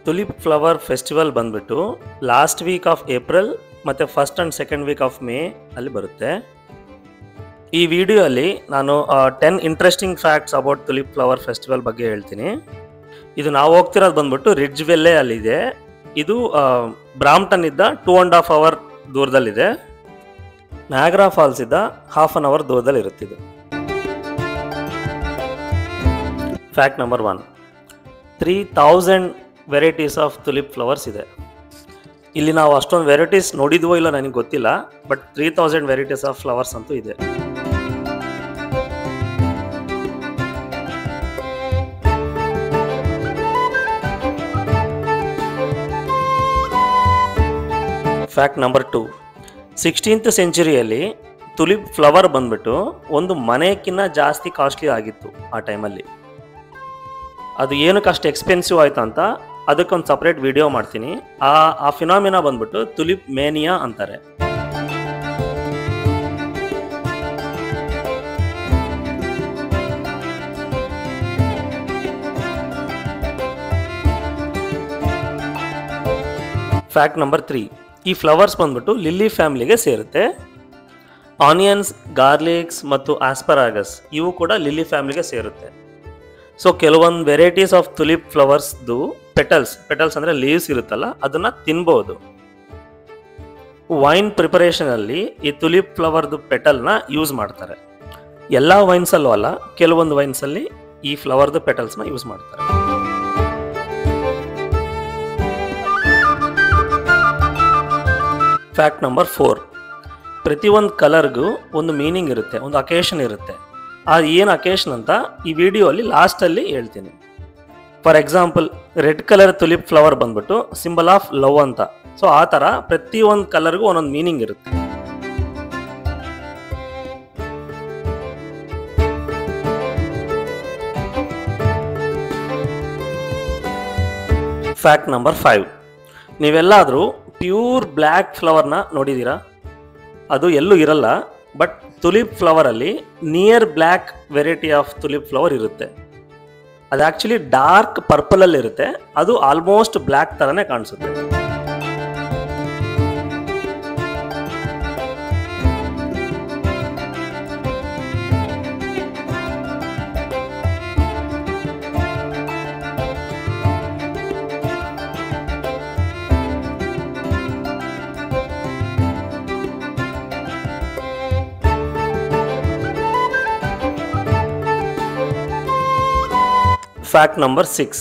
Tulip flower festival ಬಂದ್ಬಿಟ್ಟು last week of April ಮತ್ತು first and second week of May ಅಲ್ಲಿ ಬರುತ್ತೆ. ಈ ವಿಡಿಯೋ ಅಲ್ಲಿ ನಾನು 10 interesting facts about tulip flower festival ಬಗ್ಗೆ ಹೇಳ್ತೀನಿ. ಇದು ನಾವು ಹೋಗ್ತಿರೋದು ಬಂದ್ಬಿಟ್ಟು ರಿಡ್ಜ್ ವೆಲ್ಲೆ ಅಲ್ಲಿದೆ. ಇದು ಬ್ರಾಂಪ್ಟನ್ ಇದ್ದ 2.5 hour ದೂರದಲ್ಲಿದೆ. ನಯಾಗ್ರಾ ಫಾಲ್ಸ್ ಇದ್ದ 1/2 hour ದೂರದಲ್ಲಿ ಇರುತ್ತಿದ್ದು. Fact number 1, 3000 varieties of tulip flowers ಇದೆ. ಇಲ್ಲಿ ನಾವು ಅಷ್ಟೊಂದು ವೆರೈಟೀಸ್ ನೋಡಿದ್ವೋ ಇಲ್ಲ ನನಗೆ ಗೊತ್ತಿಲ್ಲ, ಬಟ್ 3000 ವೆರೈಟೀಸ್ ಆಫ್ ಫ್ಲವರ್ಸ್ ಅಂತೂ ಇದೆ. ಫ್ಯಾಕ್ಟ್ ನಂಬರ್ 2, 16th ಸೆಂಚುರಿಯಲ್ಲಿ ತುಲಿಪ್ ಫ್ಲವರ್ ಬಂದ್ಬಿಟ್ಟು ಒಂದು ಮನೆಯಕ್ಕಿಂತ ಜಾಸ್ತಿ ಕಾಸ್ಟ್ಲಿ ಆಗಿತ್ತು ಆ ಟೈಮಲ್ಲಿ. ಅದು ಏನಕ್ಕೆ ಅಷ್ಟು ಎಕ್ಸ್ಪೆನ್ಸಿವ್ ಆಯಿತು ಅಂತ ಅದಕ್ಕೊಂದು ಸಪ್ರೇಟ್ ವಿಡಿಯೋ ಮಾಡ್ತೀನಿ. ಆ ಫಿನಾಮಿನಾ ಬಂದ್ಬಿಟ್ಟು ತುಲಿಪ್ ಮೇನಿಯಾ ಅಂತಾರೆ. ಫ್ಯಾಕ್ಟ್ ನಂಬರ್ 3, ಈ ಫ್ಲವರ್ಸ್ ಬಂದ್ಬಿಟ್ಟು ಲಿಲ್ಲಿ ಫ್ಯಾಮಿಲಿಗೆ ಸೇರುತ್ತೆ. ಆನಿಯನ್ಸ್, ಗಾರ್ಲಿಕ್ಸ್ ಮತ್ತು ಆಸ್ಪರಾಗಸ್ ಇವು ಕೂಡ ಲಿಲ್ಲಿ ಫ್ಯಾಮಿಲಿಗೆ ಸೇರುತ್ತೆ. ಸೊ ಕೆಲವೊಂದು ವೆರೈಟೀಸ್ ಆಫ್ ತುಲಿಪ್ ಫ್ಲವರ್ಸ್ದು ಪೆಟಲ್ಸ್ ಅಂದರೆ ಲೀವ್ಸ್ ಇರುತ್ತಲ್ಲ, ಅದನ್ನು ತಿನ್ಬೋದು. ವೈನ್ ಪ್ರಿಪರೇಷನಲ್ಲಿ ಈ ತುಲಿಪ್ ಫ್ಲವರ್ದು ಪೆಟಲ್ನ ಯೂಸ್ ಮಾಡ್ತಾರೆ. ಎಲ್ಲ ವೈನ್ಸಲ್ಲೂ ಅಲ್ಲ, ಕೆಲವೊಂದು ವೈನ್ಸಲ್ಲಿ ಈ ಫ್ಲವರ್ದು ಪೆಟಲ್ಸ್ನ ಯೂಸ್ ಮಾಡ್ತಾರೆ. ಫ್ಯಾಕ್ಟ್ ನಂಬರ್ 4, ಪ್ರತಿಯೊಂದು ಕಲರ್ಗೂ ಒಂದು ಮೀನಿಂಗ್ ಇರುತ್ತೆ, ಒಂದು ಅಕೇಶನ್ ಇರುತ್ತೆ. ಏನು ಅಕೇಶನ್ ಅಂತ ಈ ವಿಡಿಯೋಲಿ ಲಾಸ್ಟಲ್ಲಿ ಹೇಳ್ತೀನಿ. For example, red colour tulip flower ಬಂದ್ಬಿಟ್ಟು ಸಿಂಬಲ್ ಆಫ್ ಲವ್ ಅಂತ. ಸೊ ಆ ಥರ ಪ್ರತಿಯೊಂದು ಕಲರ್ಗೂ ಒಂದೊಂದು ಮೀನಿಂಗ್ ಇರುತ್ತೆ. ಫ್ಯಾಕ್ಟ್ ನಂಬರ್ 5, ನೀವೆಲ್ಲಾದರೂ ಪ್ಯೂರ್ ಬ್ಲ್ಯಾಕ್ ಫ್ಲವರ್ನ ನೋಡಿದ್ದೀರಾ? ಅದು ಎಲ್ಲೂ ಇರಲ್ಲ, ಬಟ್ ತುಲಿಪ್ ಫ್ಲವರಲ್ಲಿ near black variety of tulip flower ಇರುತ್ತೆ. ಅದು ಆ್ಯಕ್ಚುಲಿ ಡಾರ್ಕ್ ಪರ್ಪಲಲ್ಲಿ ಇರುತ್ತೆ. ಅದು ಆಲ್ಮೋಸ್ಟ್ ಬ್ಲ್ಯಾಕ್ ಥರನೇ ಕಾಣಿಸುತ್ತೆ. ಫ್ಯಾಕ್ಟ್ ನಂಬರ್ 6,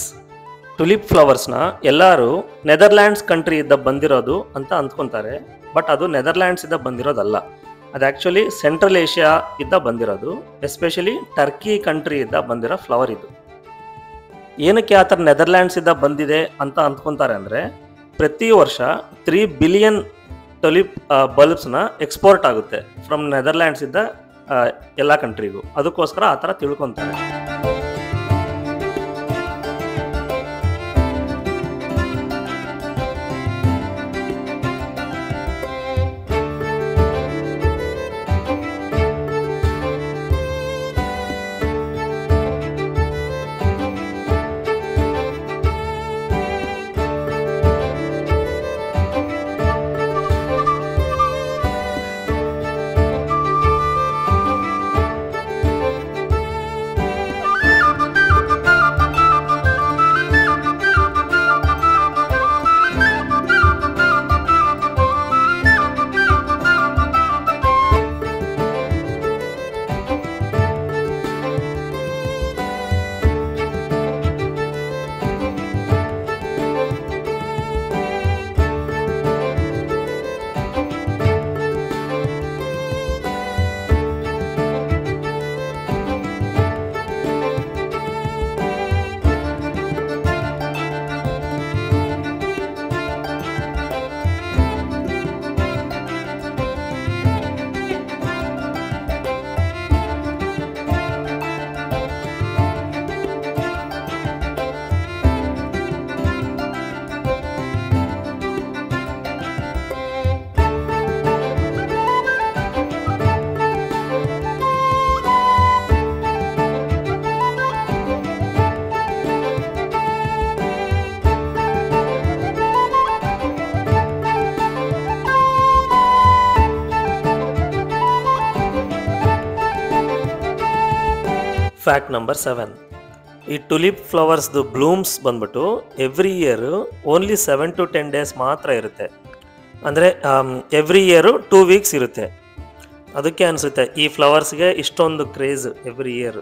ತುಲಿಪ್ ಫ್ಲವರ್ಸ್ನ ಎಲ್ಲರೂ ನೆದರ್ಲ್ಯಾಂಡ್ಸ್ ಕಂಟ್ರಿ ಇದ್ದ ಬಂದಿರೋದು ಅಂತ ಅಂದ್ಕೊತಾರೆ. ಬಟ್ ಅದು ನೆದರ್ಲ್ಯಾಂಡ್ಸ್ ಇದ್ದ ಬಂದಿರೋದಲ್ಲ. ಅದು ಆ್ಯಕ್ಚುಲಿ ಸೆಂಟ್ರಲ್ ಏಷ್ಯಾ ಇದ್ದ ಬಂದಿರೋದು, ಎಸ್ಪೆಷಲಿ ಟರ್ಕಿ ಕಂಟ್ರಿ ಇದ್ದ ಬಂದಿರೋ ಫ್ಲವರ್ ಇದು. ಏನಕ್ಕೆ ಆ ಥರ ನೆದರ್ಲ್ಯಾಂಡ್ಸ್ ಇದ್ದ ಬಂದಿದೆ ಅಂತ ಅಂದ್ಕೊತಾರೆ ಅಂದರೆ, ಪ್ರತಿ ವರ್ಷ 3 ಬಿಲಿಯನ್ ತುಲಿಪ್ ಬಲ್ಬ್ಸ್ನ ಎಕ್ಸ್ಪೋರ್ಟ್ ಆಗುತ್ತೆ ಫ್ರಮ್ ನೆದರ್ಲ್ಯಾಂಡ್ಸ್ ಇದ್ದ ಎಲ್ಲ ಕಂಟ್ರಿಗೂ. ಅದಕ್ಕೋಸ್ಕರ ಆ ಥರ ತಿಳ್ಕೊತಾರೆ. Fact number 7. ಈ ಟುಲಿಪ್ ಫ್ಲವರ್ಸ್ದು ಬ್ಲೂಮ್ಸ್ ಬಂದ್ಬಿಟ್ಟು every year only 7 to 10 days ಮಾತ್ರ ಇರುತ್ತೆ. ಅಂದರೆ ಎವ್ರಿ ಇಯರು 2 ವೀಕ್ಸ್ ಇರುತ್ತೆ. ಅದಕ್ಕೆ ಅನಿಸುತ್ತೆ ಈ ಫ್ಲವರ್ಸ್ಗೆ ಇಷ್ಟೊಂದು ಕ್ರೇಜ್ ಎವ್ರಿ ಇಯರ್.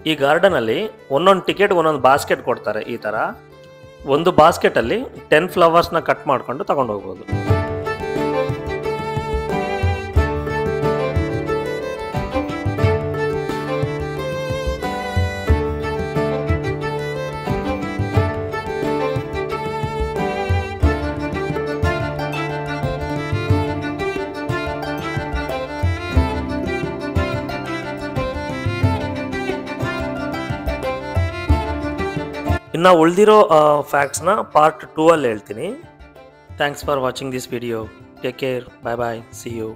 ಈ ಗಾರ್ಡನಲ್ಲಿ ಒಂದೊಂದು ಟಿಕೆಟ್ ಒಂದೊಂದು ಬಾಸ್ಕೆಟ್ ಕೊಡ್ತಾರೆ. ಈ ಥರ ಒಂದು ಬಾಸ್ಕೆಟಲ್ಲಿ 10 ಫ್ಲವರ್ಸ್ನ ಕಟ್ ಮಾಡ್ಕೊಂಡು ತಗೊಂಡು ಹೋಗ್ಬೋದು. ಇನ್ನು ಉಳಿದಿರೋ ಫ್ಯಾಕ್ಟ್ಸ್ನ ಪಾರ್ಟ್ 2 ಅಲ್ಲಿ ಹೇಳ್ತೀನಿ. Thanks for watching this video. Take care. Bye bye. See you.